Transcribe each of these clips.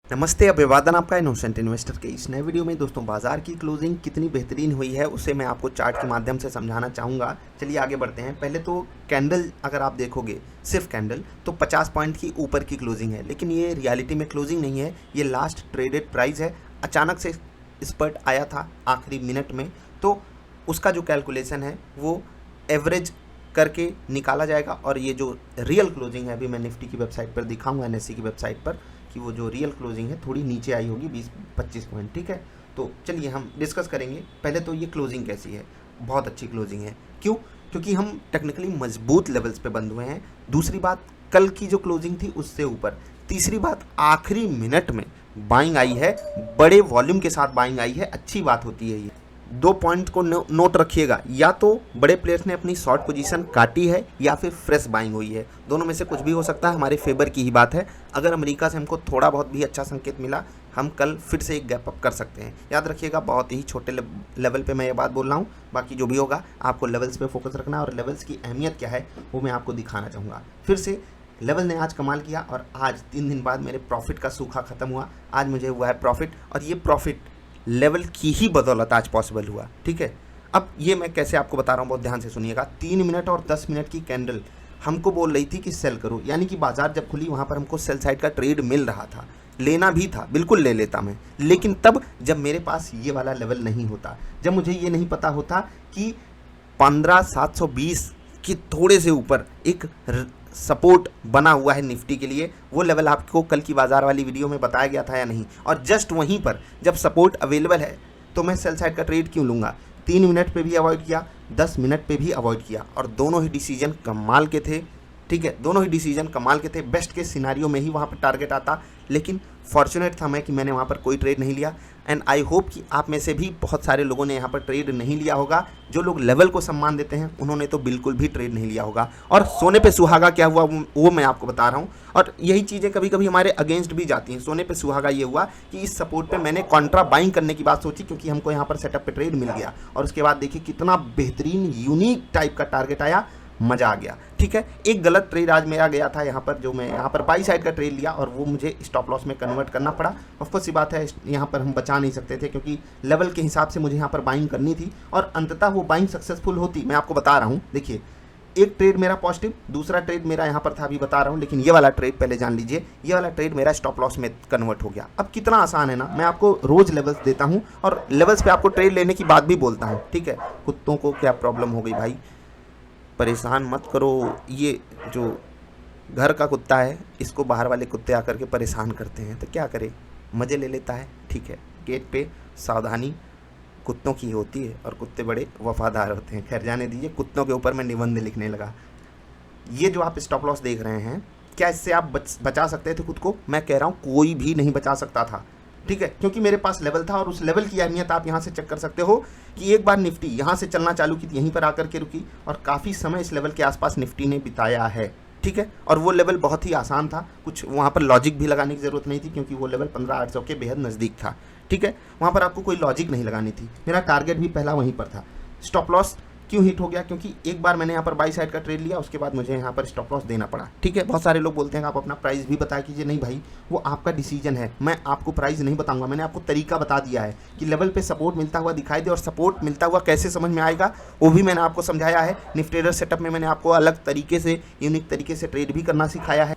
नमस्ते, अभिवादन आपका इनोसेंट इन्वेस्टर के इस नए वीडियो में। दोस्तों, बाजार की क्लोजिंग कितनी बेहतरीन हुई है उसे मैं आपको चार्ट के माध्यम से समझाना चाहूँगा। चलिए आगे बढ़ते हैं। पहले तो कैंडल अगर आप देखोगे, सिर्फ कैंडल तो 50 पॉइंट की ऊपर की क्लोजिंग है, लेकिन ये रियलिटी में क्लोजिंग नहीं है, ये लास्ट ट्रेडेड प्राइस है। अचानक से स्पर्ट आया था आखिरी मिनट में, तो उसका जो कैलकुलेशन है वो एवरेज करके निकाला जाएगा। और ये जो रियल क्लोजिंग है, अभी मैं निफ्टी की वेबसाइट पर दिखाऊंगा, एनएससी की वेबसाइट पर, कि वो जो रियल क्लोजिंग है थोड़ी नीचे आई होगी 20-25 पॉइंट। ठीक है, तो चलिए हम डिस्कस करेंगे। पहले तो ये क्लोजिंग कैसी है, बहुत अच्छी क्लोजिंग है। क्यों? क्योंकि हम टेक्निकली मजबूत लेवल्स पे बंद हुए हैं। दूसरी बात, कल की जो क्लोजिंग थी उससे ऊपर। तीसरी बात, आखिरी मिनट में बाइंग आई है, बड़े वॉल्यूम के साथ बाइंग आई है। अच्छी बात होती है ये। दो पॉइंट को नोट रखिएगा, या तो बड़े प्लेयर्स ने अपनी शॉर्ट पोजीशन काटी है या फिर फ्रेश बाइंग हुई है। दोनों में से कुछ भी हो सकता है, हमारे फेवर की ही बात है। अगर अमेरिका से हमको थोड़ा बहुत भी अच्छा संकेत मिला, हम कल फिर से एक गैप अप कर सकते हैं। याद रखिएगा, बहुत ही छोटे लेवल पे मैं ये बात बोल रहा हूँ। बाकी जो भी होगा आपको लेवल्स पे फोकस रखना है, और लेवल्स की अहमियत क्या है वो मैं आपको दिखाना चाहूँगा। फिर से लेवल ने आज कमाल किया, और आज 3 दिन बाद मेरे प्रॉफिट का सूखा खत्म हुआ। आज मुझे हुआ है प्रॉफिट, और ये प्रॉफिट लेवल की ही बदौलत आज पॉसिबल हुआ। ठीक है, अब ये मैं कैसे आपको बता रहा हूँ, बहुत ध्यान से सुनिएगा। 3 मिनट और 10 मिनट की कैंडल हमको बोल रही थी कि सेल करो, यानी कि बाजार जब खुली वहाँ पर हमको सेल साइड का ट्रेड मिल रहा था, लेना भी था, बिल्कुल ले लेता मैं। लेकिन तब जब मेरे पास ये वाला लेवल नहीं होता, जब मुझे ये नहीं पता होता कि 15,720 के थोड़े से ऊपर एक सपोर्ट बना हुआ है निफ्टी के लिए। वो लेवल आपको कल की बाजार वाली वीडियो में बताया गया था या नहीं? और जस्ट वहीं पर जब सपोर्ट अवेलेबल है तो मैं सेल साइड का ट्रेड क्यों लूँगा? 3 मिनट पे भी अवॉइड किया, 10 मिनट पे भी अवॉइड किया, और दोनों ही डिसीजन कमाल के थे। ठीक है, दोनों ही डिसीजन कमाल के थे। बेस्ट के सिनारियो में ही वहाँ पर टारगेट आता, लेकिन फॉर्चुनेट था मैं कि मैंने वहाँ पर कोई ट्रेड नहीं लिया। एंड आई होप कि आप में से भी बहुत सारे लोगों ने यहाँ पर ट्रेड नहीं लिया होगा। जो लोग लेवल को सम्मान देते हैं उन्होंने तो बिल्कुल भी ट्रेड नहीं लिया होगा। और सोने पे सुहागा क्या हुआ वो मैं आपको बता रहा हूँ। और यही चीज़ें कभी कभी हमारे अगेंस्ट भी जाती हैं। सोने पे सुहागा ये हुआ कि इस सपोर्ट पे मैंने कॉन्ट्रा बाइंग करने की बात सोची, क्योंकि हमको यहाँ पर सेटअप पे ट्रेड मिल गया। और उसके बाद देखिए कितना बेहतरीन यूनिक टाइप का टारगेट आया, मज़ा आ गया। ठीक है, एक गलत ट्रेड आज मेरा गया था यहाँ पर, जो मैं यहाँ पर बाई साइड का ट्रेड लिया, और वो मुझे स्टॉप लॉस में कन्वर्ट करना पड़ा। ऑफकोर्स सी बात है, यहाँ पर हम बचा नहीं सकते थे, क्योंकि लेवल के हिसाब से मुझे यहाँ पर बाइंग करनी थी, और अंततः वो बाइंग सक्सेसफुल होती। मैं आपको बता रहा हूँ, देखिए एक ट्रेड मेरा पॉजिटिव, दूसरा ट्रेड मेरा यहाँ पर था, अभी बता रहा हूँ। लेकिन ये वाला ट्रेड पहले जान लीजिए, ये वाला ट्रेड मेरा स्टॉप लॉस में कन्वर्ट हो गया। अब कितना आसान है ना, मैं आपको रोज लेवल्स देता हूँ और लेवल्स पे आपको ट्रेड लेने की बात भी बोलता हूँ। ठीक है, कुत्तों को क्या प्रॉब्लम हो गई भाई, परेशान मत करो। ये जो घर का कुत्ता है, इसको बाहर वाले कुत्ते आकर के परेशान करते हैं, तो क्या करे, मज़े ले लेता है। ठीक है, गेट पे सावधानी कुत्तों की होती है, और कुत्ते बड़े वफादार होते हैं। खैर जाने दीजिए, कुत्तों के ऊपर मैं निबंध लिखने लगा। ये जो आप स्टॉप लॉस देख रहे हैं, क्या इससे आप बचा सकते थे खुद को? मैं कह रहा हूँ कोई भी नहीं बचा सकता था। ठीक है, क्योंकि मेरे पास लेवल था, और उस लेवल की अहमियत आप यहाँ से चेक कर सकते हो कि एक बार निफ्टी यहाँ से चलना चालू की, यहीं पर आकर के रुकी, और काफ़ी समय इस लेवल के आसपास निफ्टी ने बिताया है। ठीक है, और वो लेवल बहुत ही आसान था, कुछ वहाँ पर लॉजिक भी लगाने की ज़रूरत नहीं थी, क्योंकि वो लेवल 15,800 के बेहद नज़दीक था। ठीक है, वहाँ पर आपको कोई लॉजिक नहीं लगानी थी। मेरा टारगेट भी पहला वहीं पर था। स्टॉप लॉस क्यों हिट हो गया? क्योंकि एक बार मैंने यहाँ पर बाई साइड का ट्रेड लिया, उसके बाद मुझे यहाँ पर स्टॉप लॉस देना पड़ा। ठीक है, बहुत सारे लोग बोलते हैं कि आप अपना प्राइस भी बताया कीजिए। नहीं भाई, वो आपका डिसीजन है, मैं आपको प्राइस नहीं बताऊंगा। मैंने आपको तरीका बता दिया है कि लेवल पे सपोर्ट मिलता हुआ दिखाई दे, और सपोर्ट मिलता हुआ कैसे समझ में आएगा वो भी मैंने आपको समझाया है। निफ्टी ट्रेडर सेटअप में मैंने आपको अलग तरीके से, यूनिक तरीके से ट्रेड भी करना सिखाया है।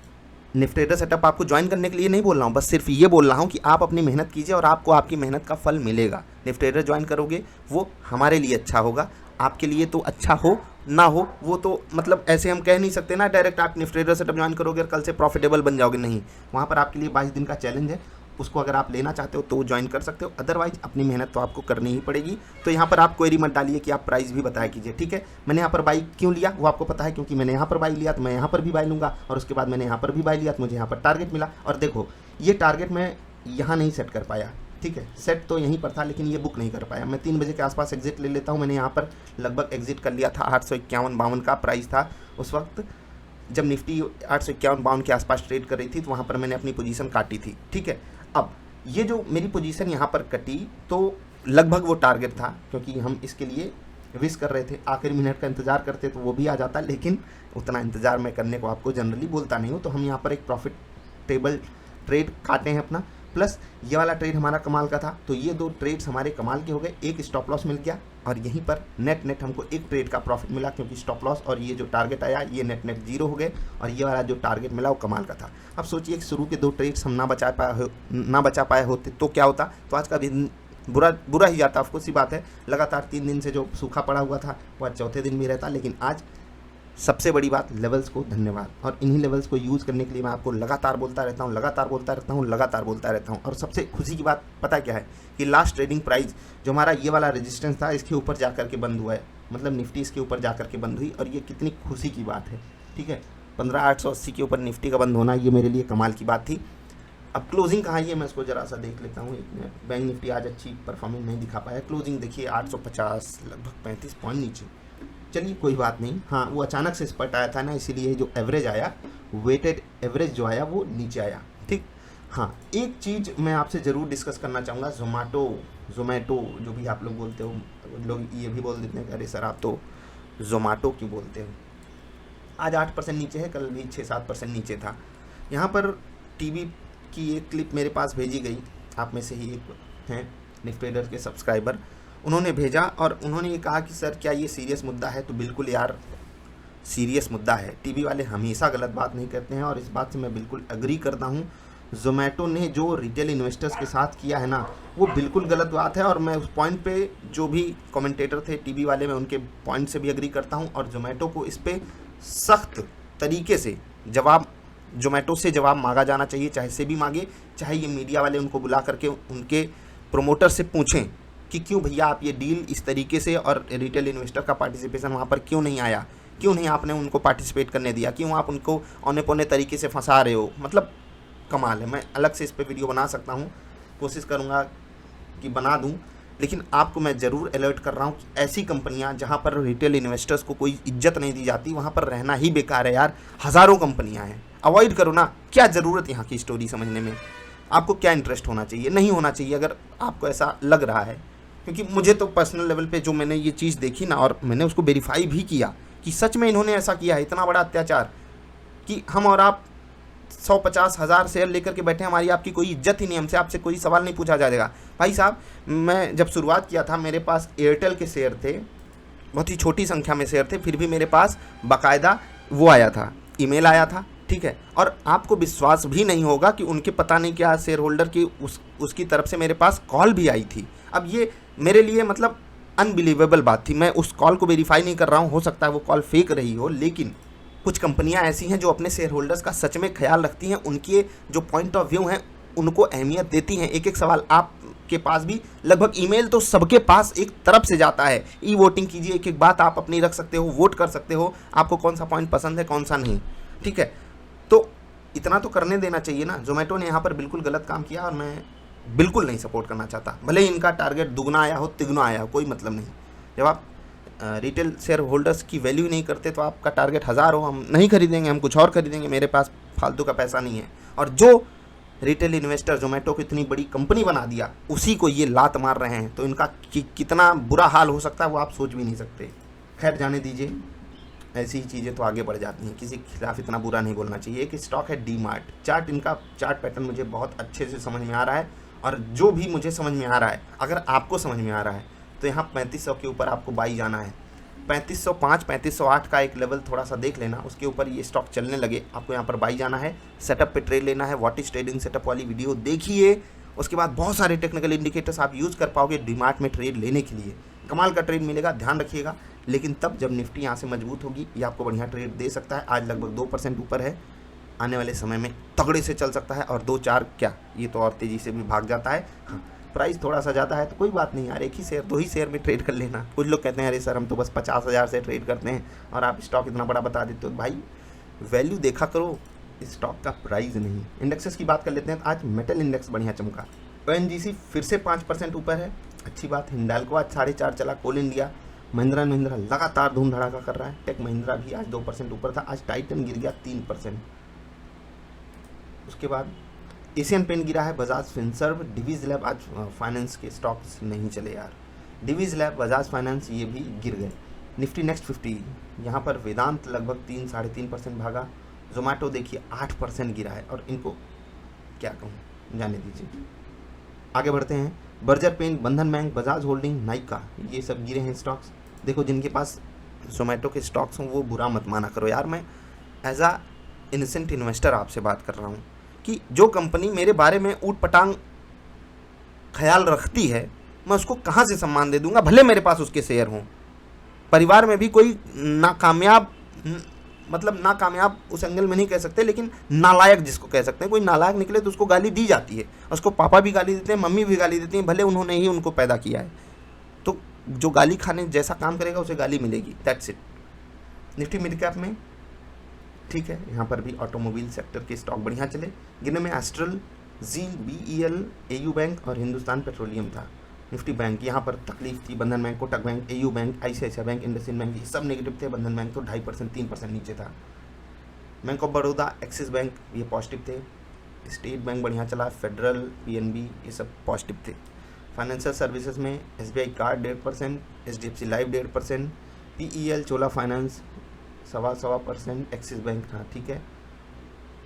निफ्टी ट्रेडर सेटअप आपको ज्वाइन करने के लिए नहीं बोल रहा हूँ, बस सिर्फ ये बोल रहा हूँ कि आप अपनी मेहनत कीजिए और आपको आपकी मेहनत का फल मिलेगा। निफ्टी ट्रेडर ज्वाइन करोगे वो हमारे लिए अच्छा होगा, आपके लिए तो अच्छा हो ना हो वो तो मतलब ऐसे हम कह नहीं सकते ना डायरेक्ट आप निफ्टी ट्रेडर सेटअप ज्वाइन करोगे और कल से प्रॉफिटेबल बन जाओगे। नहीं, वहाँ पर आपके लिए 22 दिन का चैलेंज है, उसको अगर आप लेना चाहते हो तो ज्वाइन कर सकते हो, अदरवाइज अपनी मेहनत तो आपको करनी ही पड़ेगी। तो यहाँ पर आप क्वेरी मत डालिए कि आप प्राइस भी बताया कीजिए। ठीक है, मैंने यहाँ पर बाई क्यों लिया वो आपको पता है, क्योंकि मैंने यहाँ पर बाई लिया तो मैं यहाँ पर भी बाई लूँगा, और उसके बाद मैंने यहाँ पर भी बाई लिया तो मुझे यहाँ पर टारगेट मिला। और देखो, ये टारगेट मैं यहाँ नहीं सेट कर पाया। ठीक है, सेट तो यहीं पर था, लेकिन ये बुक नहीं कर पाया। मैं 3 बजे के आसपास एग्जिट ले लेता हूँ। मैंने यहाँ पर लगभग एग्जिट कर लिया था। 851-52 का प्राइस था उस वक्त, जब निफ्टी 851-52 के आसपास ट्रेड कर रही थी, तो वहाँ पर मैंने अपनी पोजीशन काटी थी। ठीक है, अब ये जो मेरी पोजीशन यहाँ पर कटी, तो लगभग वो टारगेट था, क्योंकि हम इसके लिए विश कर रहे थे। आखिरी मिनट का इंतज़ार करते तो वो भी आ जाता, लेकिन उतना इंतज़ार मैं करने को आपको जनरली बोलता नहीं हूँ। तो हम यहाँ पर एक प्रॉफिटेबल ट्रेड काटे हैं अपना। प्लस ये वाला ट्रेड हमारा कमाल का था, तो ये 2 ट्रेड्स हमारे कमाल के हो गए। एक स्टॉप लॉस मिल गया और यहीं पर नेट हमको एक ट्रेड का प्रॉफिट मिला, क्योंकि स्टॉप लॉस और ये जो टारगेट आया ये नेट 0 हो गए, और ये वाला जो टारगेट मिला वो कमाल का था। अब सोचिए शुरू के 2 ट्रेड्स हम ना बचा पाए होते तो क्या होता, तो आज का दिन बुरा ही जाता। ऑफकोर्स सी बात है, लगातार 3 दिन से जो सूखा पड़ा हुआ था वो आज चौथे दिन भी रहता, लेकिन आज सबसे बड़ी बात लेवल्स को धन्यवाद, और इन्हीं लेवल्स को यूज़ करने के लिए मैं आपको लगातार बोलता रहता हूँ। और सबसे खुशी की बात पता क्या है कि लास्ट ट्रेडिंग प्राइस जो हमारा ये वाला रेजिस्टेंस था इसके ऊपर जा कर के बंद हुआ है, मतलब निफ्टी इसके ऊपर जा कर के बंद हुई, और ये कितनी खुशी की बात है। ठीक है, 15,880 के ऊपर निफ्टी का बंद होना ये मेरे लिए कमाल की बात थी। अब क्लोजिंग कहाँ है मैं इसको ज़रा सा देख लेता हूँ। बैंक निफ्टी आज अच्छी परफॉर्मेंस नहीं दिखा पाया। क्लोजिंग देखिए 850, लगभग 35 पॉइंट नीचे। चलिए कोई बात नहीं, हाँ वो अचानक से स्पट आया था ना, इसीलिए जो एवरेज आया, वेटेड एवरेज जो आया वो नीचे आया। ठीक, हाँ एक चीज़ मैं आपसे ज़रूर डिस्कस करना चाहूँगा, जोमेटो जो भी आप लोग बोलते हो, लोग ये भी बोल देते हैं अरे सर आप तो जोमेटो क्यों बोलते हो। आज 8% नीचे है, कल भी 6-7% नीचे था। यहाँ पर टीवी की एक क्लिप मेरे पास भेजी गई, आप में से ही एक हैं निफ्टी ट्रेडर के सब्सक्राइबर, उन्होंने भेजा और उन्होंने ये कहा कि सर क्या ये सीरियस मुद्दा है। तो बिल्कुल यार सीरियस मुद्दा है। टीवी वाले हमेशा गलत बात नहीं करते हैं और इस बात से मैं बिल्कुल एग्री करता हूँ। जोमेटो ने जो रिटेल इन्वेस्टर्स के साथ किया है ना वो बिल्कुल गलत बात है, और मैं उस पॉइंट पे जो भी कमेंटेटर थे टीवी वाले, मैं उनके पॉइंट से भी एग्री करता हूँ। और जोमेटो को इस पर सख्त तरीके से जोमेटो से जवाब मांगा जाना चाहिए, चाहे से भी मांगे, चाहे ये मीडिया वाले उनको बुला करके उनके प्रोमोटर से पूछें कि क्यों भैया आप ये डील इस तरीके से, और रिटेल इन्वेस्टर का पार्टिसिपेशन वहाँ पर क्यों नहीं आया, क्यों नहीं आपने उनको पार्टिसिपेट करने दिया, क्यों आप उनको औने पौने तरीके से फंसा रहे हो। मतलब कमाल है। मैं अलग से इस पर वीडियो बना सकता हूँ, कोशिश करूँगा कि बना दूँ, लेकिन आपको मैं ज़रूर अलर्ट कर रहा हूँ कि ऐसी कंपनियाँ जहाँ पर रिटेल इन्वेस्टर्स को कोई इज्जत नहीं दी जाती वहाँ पर रहना ही बेकार है यार। हज़ारों कंपनियाँ हैं, अवॉइड करो ना। क्या ज़रूरत यहाँ की स्टोरी समझने में, आपको क्या इंटरेस्ट होना चाहिए, नहीं होना चाहिए अगर आपको ऐसा लग रहा है। क्योंकि मुझे तो पर्सनल लेवल पे जो मैंने ये चीज़ देखी ना, और मैंने उसको वेरीफाई भी किया कि सच में इन्होंने ऐसा किया है, इतना बड़ा अत्याचार कि हम और आप 150,000 शेयर लेकर के बैठे, हमारी आपकी कोई इज्जत ही नहीं, हमसे आपसे कोई सवाल नहीं पूछा जाएगा। भाई साहब मैं जब शुरुआत किया था मेरे पास एयरटेल के शेयर थे, बहुत ही छोटी संख्या में शेयर थे, फिर भी मेरे पास बाकायदा वो आया था, ईमेल आया था। ठीक है, और आपको विश्वास भी नहीं होगा कि उनके पता नहीं क्या शेयर होल्डर की उसकी तरफ से मेरे पास कॉल भी आई थी। अब ये मेरे लिए मतलब अनबिलीवेबल बात थी। मैं उस कॉल को वेरीफाई नहीं कर रहा हूँ, हो सकता है वो कॉल फेक रही हो, लेकिन कुछ कंपनियां ऐसी हैं जो अपने शेयर होल्डर्स का सच में ख्याल रखती हैं, उनके जो पॉइंट ऑफ व्यू हैं उनको अहमियत देती हैं। एक एक सवाल आपके पास भी, लगभग ईमेल तो सबके पास एक तरफ से जाता है, ई वोटिंग कीजिए, एक एक बात आप अपनी रख सकते हो, वोट कर सकते हो, आपको कौन सा पॉइंट पसंद है कौन सा नहीं। ठीक है, तो इतना तो करने देना चाहिए ना। जोमेटो ने यहाँ पर बिल्कुल गलत काम किया और मैं बिल्कुल नहीं सपोर्ट करना चाहता। भले ही इनका टारगेट दुगना आया हो तिगुना आया हो, कोई मतलब नहीं। जब आप रिटेल शेयर होल्डर्स की वैल्यू नहीं करते तो आपका टारगेट 1000 हो, हम नहीं खरीदेंगे, हम कुछ और खरीदेंगे, मेरे पास फालतू का पैसा नहीं है। और जो रिटेल इन्वेस्टर जोमेटो को इतनी बड़ी कंपनी बना दिया उसी को ये लात मार रहे हैं, तो इनका कितना बुरा हाल हो सकता है वो आप सोच भी नहीं सकते। खैर जाने दीजिए, ऐसी ही चीज़ें तो आगे बढ़ जाती हैं, किसी के खिलाफ इतना बुरा नहीं बोलना चाहिए। एक स्टॉक है डीमार्ट। चार्ट, इनका चार्ट पैटर्न मुझे बहुत अच्छे से समझ में आ रहा है, और जो भी मुझे समझ में आ रहा है, अगर आपको समझ में आ रहा है तो यहाँ 3500 के ऊपर आपको बाई जाना है। 3505 3508 का एक लेवल थोड़ा सा देख लेना, उसके ऊपर ये स्टॉक चलने लगे आपको यहाँ पर बाई जाना है, सेटअप पे ट्रेड लेना है। व्हाट इज ट्रेडिंग सेटअप वाली वीडियो देखिए, उसके बाद बहुत सारे टेक्निकल इंडिकेटर्स आप यूज़ कर पाओगे डीमार्ट में ट्रेड लेने के लिए। कमाल का ट्रेड मिलेगा, ध्यान रखिएगा। लेकिन तब जब निफ्टी यहाँ से मजबूत होगी, ये आपको बढ़िया ट्रेड दे सकता है। आज लगभग 2% ऊपर है, आने वाले समय में तगड़े से चल सकता है, और 2-4 क्या, ये तो और तेज़ी से भी भाग जाता है। हाँ, प्राइस थोड़ा सा ज़्यादा है तो कोई बात नहीं यार, एक ही शेयर 2 ही शेयर में ट्रेड कर लेना। कुछ लोग कहते हैं अरे सर हम तो बस 50,000 से ट्रेड करते हैं और आप स्टॉक इतना बड़ा बता देते हो। भाई वैल्यू देखा करो, स्टॉक का प्राइस नहीं। इंडेक्सेस की बात कर लेते हैं। आज मेटल इंडेक्स बढ़िया चमका, ONGC फिर से 5% ऊपर है, अच्छी बात। हिंडाल्को आज 4.5 चला। कोल इंडिया, महिंद्रा एंड महिंद्रा लगातार धूम धड़ाका कर रहा है। टेक महिंद्रा भी आज 2% ऊपर था। आज टाइटन गिर गया 3%। उसके बाद एशियन पेंट गिरा है, बजाज फिनसर्व, डिवीज लैब। आज फाइनेंस के स्टॉक्स नहीं चले यार, डिवीज लैब, बजाज फाइनेंस ये भी गिर गए। निफ्टी नेक्स्ट 50, यहाँ पर वेदांत लगभग 3-3.5% भागा। जोमेटो देखिए 8% गिरा है, और इनको क्या कहूँ, जाने दीजिए। आगे बढ़ते हैं। बर्जर पेंट, बंधन बैंक, बजाज होल्डिंग, नाइका, ये सब गिरे हैं स्टॉक्स। देखो जिनके पास जोमेटो के स्टॉक्स हों वो बुरा मत माना करो यार, मैं एज आ इनोसेंट इन्वेस्टर आपसे बात कर रहा हूँ कि जो कंपनी मेरे बारे में ऊट पटांग ख्याल रखती है मैं उसको कहाँ से सम्मान दे दूंगा, भले मेरे पास उसके शेयर हों। परिवार में भी कोई नाकामयाब, मतलब नाकामयाब उस एंगल में नहीं कह सकते, लेकिन नालायक जिसको कह सकते हैं, कोई नालायक निकले तो उसको गाली दी जाती है, उसको पापा भी गाली देते हैं, मम्मी भी गाली देती हैं, भले उन्होंने ही उनको पैदा किया है। तो जो गाली खाने जैसा काम करेगा उसे गाली मिलेगी, that's it. Nifty mid cap में ठीक है, यहाँ पर भी ऑटोमोबाइल सेक्टर के स्टॉक बढ़िया चले। गिने में एस्ट्रल, जील, BEL, AU बैंक और हिंदुस्तान पेट्रोलियम था। निफ्टी बैंक यहाँ पर तकलीफ थी, बंधन bank, Kotak bank, AU bank, ICICI bank, IndusInd bank, ये सब नेगेटिव थे। बंधन बैंक तो 2.5% 3% नीचे था। Bank of Baroda, axis bank ये पॉजिटिव थे। स्टेट बैंक बढ़िया चला, फेडरल, PNB ये सब पॉजिटिव थे। फाइनेंशियल सर्विसेज में SBI card 1.5%, HDFC life 1.5%, PEL चोला फाइनेंस 1.25%, एक्सिस बैंक था। ठीक है,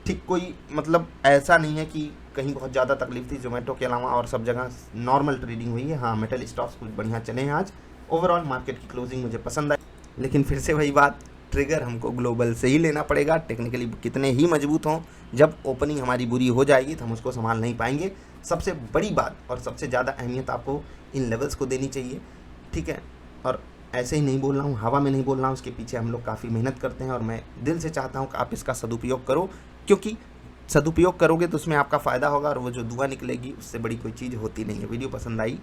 ठीक कोई मतलब ऐसा नहीं है कि कहीं बहुत ज़्यादा तकलीफ थी। जोमेटो के अलावा और सब जगह नॉर्मल ट्रेडिंग हुई है। हाँ, मेटल स्टॉक्स कुछ बढ़िया चले हैं आज। ओवरऑल मार्केट की क्लोजिंग मुझे पसंद आई, लेकिन फिर से वही बात, ट्रिगर हमको ग्लोबल से ही लेना पड़ेगा। टेक्निकली कितने ही मजबूत हों, जब ओपनिंग हमारी बुरी हो जाएगी तो हम उसको संभाल नहीं पाएंगे। सबसे बड़ी बात और सबसे ज़्यादा अहमियत आपको इन लेवल्स को देनी चाहिए। ठीक है, और ऐसे ही नहीं बोल रहा हूँ, हवा में नहीं बोल रहा हूँ, उसके पीछे हम लोग काफ़ी मेहनत करते हैं और मैं दिल से चाहता हूँ कि आप इसका सदुपयोग करो, क्योंकि सदुपयोग करोगे तो उसमें आपका फ़ायदा होगा और वो जो दुआ निकलेगी उससे बड़ी कोई चीज़ होती नहीं है। वीडियो पसंद आई,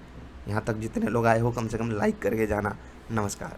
यहाँ तक जितने लोग आए हो कम से कम लाइक करके जाना। नमस्कार।